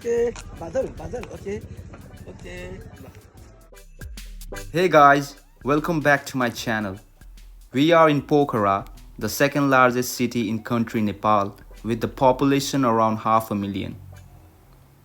Okay, Badal, okay, okay. Hey guys, welcome back to my channel. We are in Pokhara, the second largest city in country Nepal with the population around 500,000.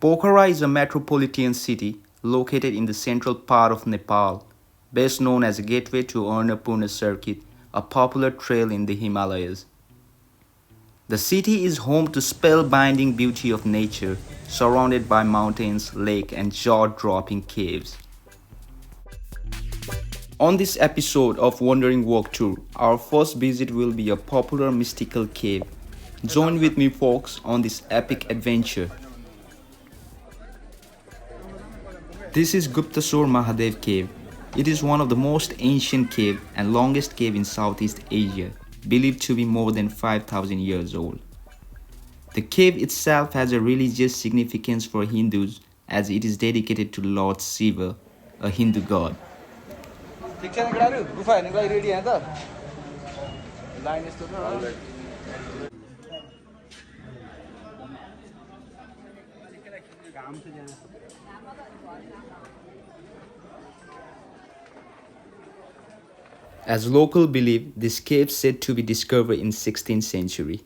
Pokhara is a metropolitan city located in the central part of Nepal, best known as a gateway to Annapurna Circuit, a popular trail in the Himalayas. The city is home to spellbinding beauty of nature, surrounded by mountains, lake and jaw-dropping caves. On this episode of Wandering Walk Tour, our first visit will be a popular mystical cave. Join with me folks on this epic adventure. This is Gupteshwor Mahadev Cave. It is one of the most ancient cave and longest cave in Southeast Asia, believed to be more than 5,000 years old. The cave itself has a religious significance for Hindus as it is dedicated to Lord Shiva, a Hindu god. ठिक छैन केटाहरु गुफा हेर्नको लागि ready यहाँ त line यस्तो छ घाम छ यहाँ As local believe, this cave said to be discovered in 16th century.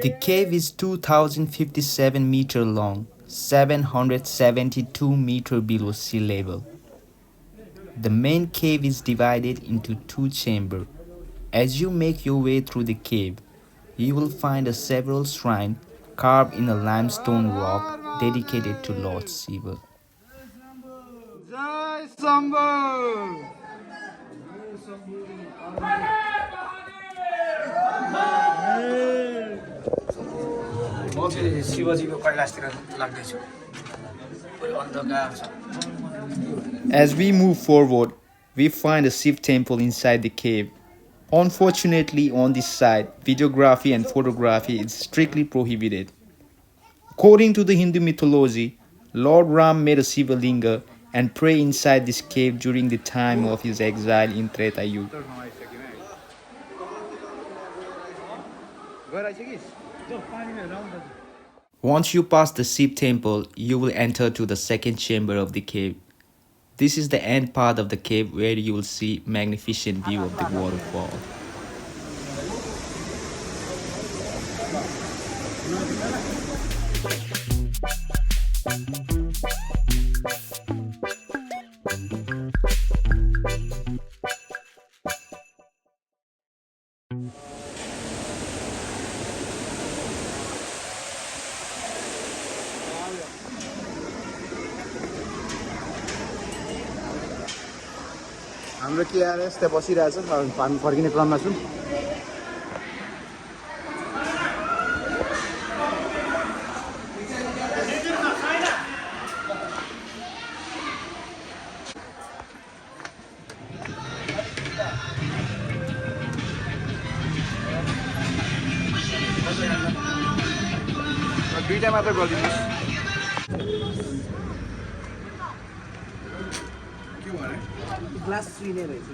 The cave is 2057 meter long, 772 meter below sea level. The main cave is divided into two chambers. As you make your way through the cave, you will find a several shrine carved in a limestone rock dedicated to Lord Shiva. जय शम्भु म चाहिँ शिवजीको कैलाशतिर लाग्दैछु अन्धकार छ As we move forward, we find a Shiv temple inside the cave. Unfortunately, on this side, videography and photography is strictly prohibited. According to the Hindu mythology, Lord Ram made a Shiva linga and prayed inside this cave during the time of his exile in Treta Yuga. Once you pass the Shiv temple, you will enter to the second chamber of the cave. This is the end part of the cave where you will see magnificent view of the waterfall. हाम्रो के आएर यस्तै बसिरहेछ हामी फर्किने क्रममा छौँ दुईटा मात्र गरिदिनुहोस् ग्लास लिने रहेछ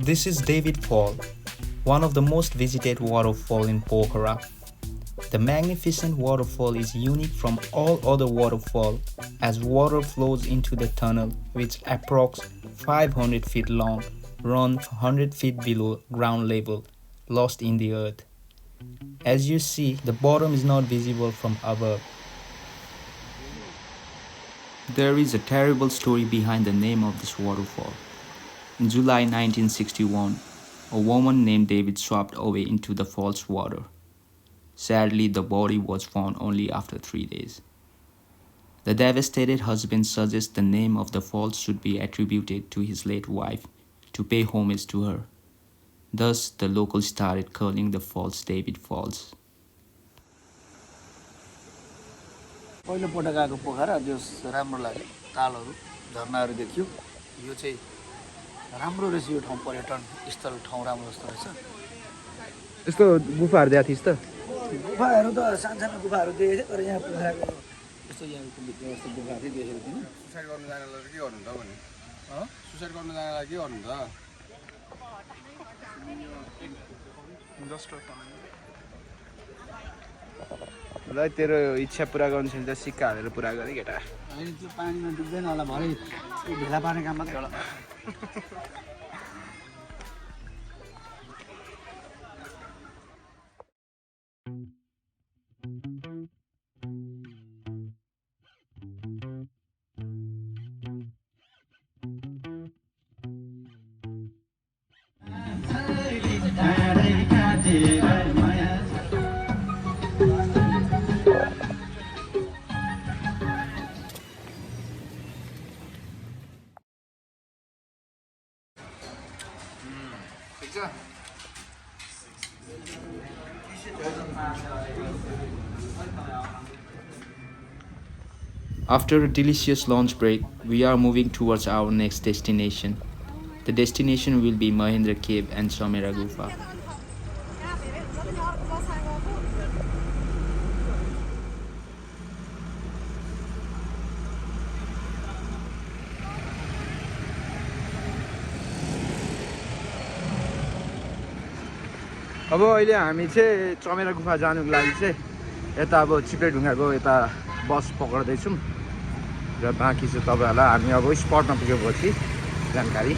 This is Devi Fall, one of the most visited waterfall in Pokhara. The magnificent waterfall is unique from all other waterfalls as water flows into the tunnel which approx 500 feet long, runs 100 feet below ground level, lost in the earth. As you see, the bottom is not visible from above. There is a terrible story behind the name of this waterfall. In July 1961, a woman named David swapped away into the fall's water. Sadly, the body was found only after 3 days. The devastated husband suggests the name of the falls should be attributed to his late wife to pay homage to her. Thus, the locals started calling the falls David Falls. पहिलो पटक आएको पोखरा जो राम्रो लाग्यो तालहरू झरनाहरू देखियो यो चाहिँ राम्रो रहेछ यो ठाउँ पर्यटन स्थल ठाउँ राम्रो जस्तो रहेछ यस्तो गुफाहरू देखा थिइस् त गुफाहरू त सानसानो गुफाहरू देखेको थियो तर यहाँ पोखराको यस्तो यहाँको भित्र यस्तो गुफाहरू चाहिँ देखेको थिइनँ। सुसाइड गर्नु जानेलाई के गर्नु त भने सुसाइड गर्नु जानेलाई के गर्नु त ल तेरो इच्छा पुरा गर्नु छ भने त सिक्का हालेर पुरा गरे केटा होइन त्यो पानीमा डुब्दैन होला भरे भेला पार्ने काम मात्रै होला। After a delicious lunch break, we are moving towards our next destination. The destination will be Mahendra Cave and Samera Gufa. अब अहिले हामी चाहिँ चमेरा गुफा जानुको लागि चाहिँ यता अब चिप्ले ढुङ्गाको यता बस पक्र्दैछौँ र बाँकी चाहिँ तपाईँहरूलाई हामी अब स्पटमा पुगेपछि जानकारी।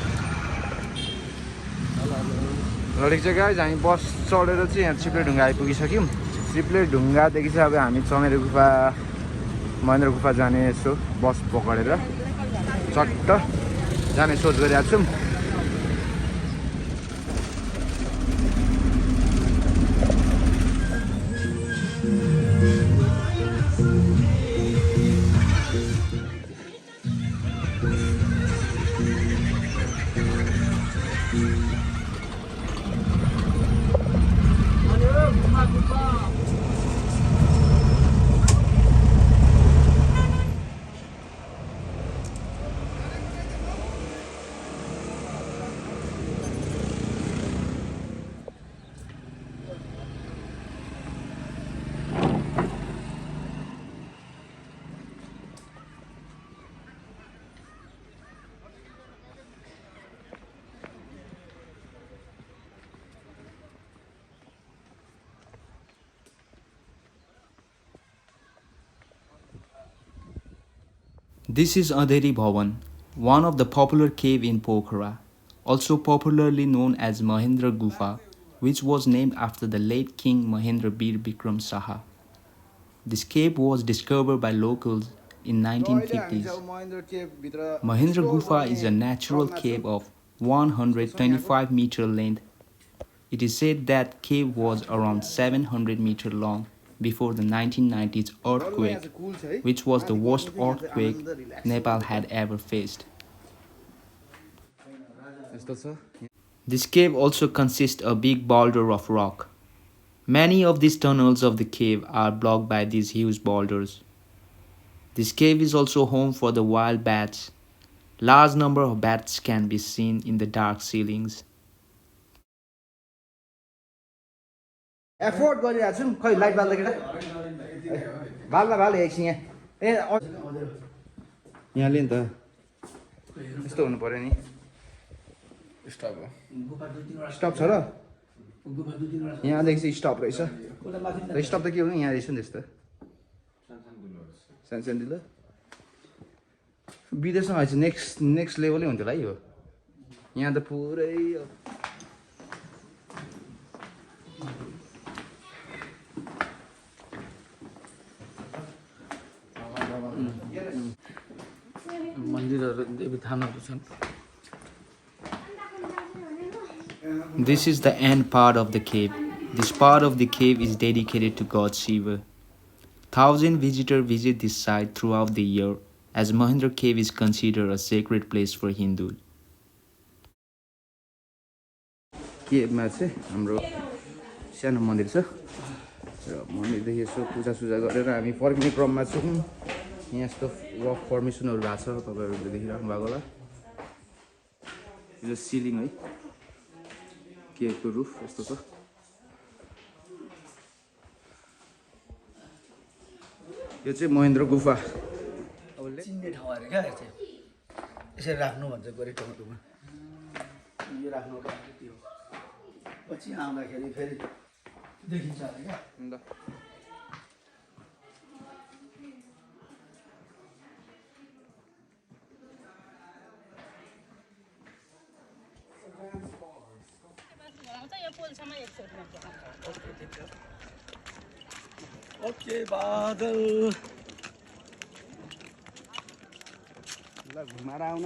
र ठिक छ गाइज, हामी बस चढेर चाहिँ यहाँ चिप्ले ढुङ्गा आइपुगिसक्यौँ। चिप्ले ढुङ्गादेखि चाहिँ अब हामी चमेरा गुफा महेन्द्र गुफा जाने यसो बस पक्रेर चट्ट जाने सोच गरिरहेको छौँ। This is Andheri Bhavan, one of the popular cave in Pokhara, also popularly known as Mahendra Gufa, which was named after the late King Mahendra Bir Bikram Saha. This cave was discovered by locals in 1950s. Mahendra Gufa is a natural cave of 125 meter length. It is said that cave was around 700 meter long before the 1990s earthquake, which was the worst earthquake Nepal had ever faced. This cave also consists of a big boulder of rock. Many of these tunnels of the cave are blocked by these huge boulders. This cave is also home for the wild bats. Large number of bats can be seen in the dark ceilings. Afford गरिरहेको छु खै light बाल्दै केटा बाल्दा बाल एकछिन यहाँ यहाँले नि त यस्तो हुनु पर्यो नि स्टप छ र यहाँदेखि चाहिँ स्टप रहेछ र स्टप त के हो यहाँ रहेछ नि त्यस्तो सानसानो दिल विदेशमा भएपछि नेक्स्ट लेभलै हुन्थ्यो होला है यो यहाँ त पुरै मन्दिरहरू देवी थानहरू छन्। This is the end part of the cave. This part of the cave is dedicated to God Shiva. Thousands visitors visit this site throughout the year, as Mahendra Cave is considered a sacred place for Hindus. केभमा चाहिँ हाम्रो सानो मन्दिर छ र मन्दिरदेखि यसो पूजासुजा गरेर हामी फर्किने क्रममा छौँ। यहाँ यस्तो रक फर्मेसनहरू भएको छ, तपाईँहरूले देखिराख्नु भएको होला। यो सिलिङ है, केभको रुफ यस्तो छ। यो चाहिँ महेन्द्र गुफा चिन्ने ठाउँ अरे क्या चाहिँ यसरी राख्नु भन्छ गरी टाउटोमा यो राख्नु पर्ने त्यो पछि आउँदाखेरि फेरि देखिन्छ अरे क्या ओके बादल ल घुमाएर आउन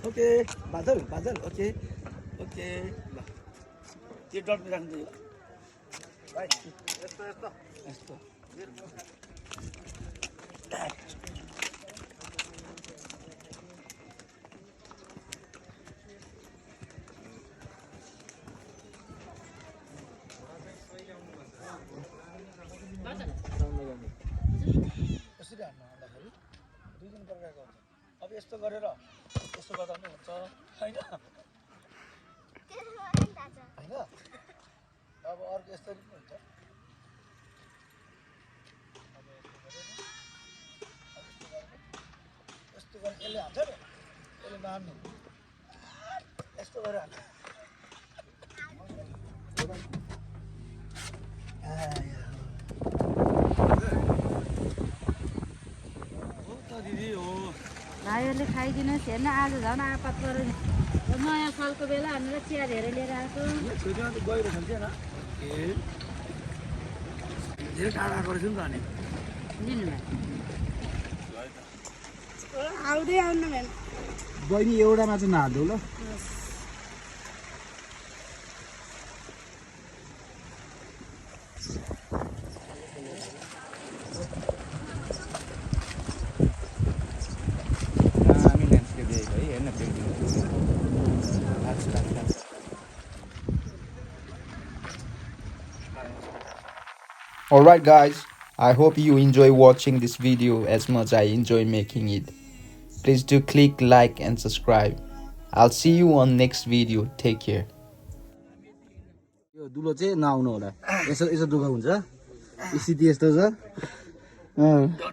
ओके बादल बादल ओके ओके ल त्यो डट राख्नु भाइ यस्तो यस्तो यस्तो यसरी हान्नु आउँदाखेरि दुई दिन प्रकारको हुन्छ अब यस्तो गरेर यस्तो गर्दा पनि हुन्छ होइन होइन अब अर्को यसरी पनि हुन्छ यस्तो गरेर यसले हान्छ नि यसले मार्नु यस्तो गरेर हान्छ हो त दिदी हो भाइहरूले खाइदिनुहोस् हेर्न आज झन् आपत पऱ्यो नि नयाँ सालको बेला हामीलाई चिया धेरै लिएर आएको छुट्टीमा त गइरहेको थिएन ए धेरै टाढा आएको रहेछ नि त अनि लिनु आउँदै आउनु भएन बहिनी एउटामा चाहिँ नहाल्देऊ ल Alright guys, I hope you enjoy watching this video as much I enjoy making it. Please do click like and subscribe. I'll see you on next video. Take care. यो दुलो चाहिँ नआउनु होला यसो यसो दुःख हुन्छ स्थिति यस्तो छ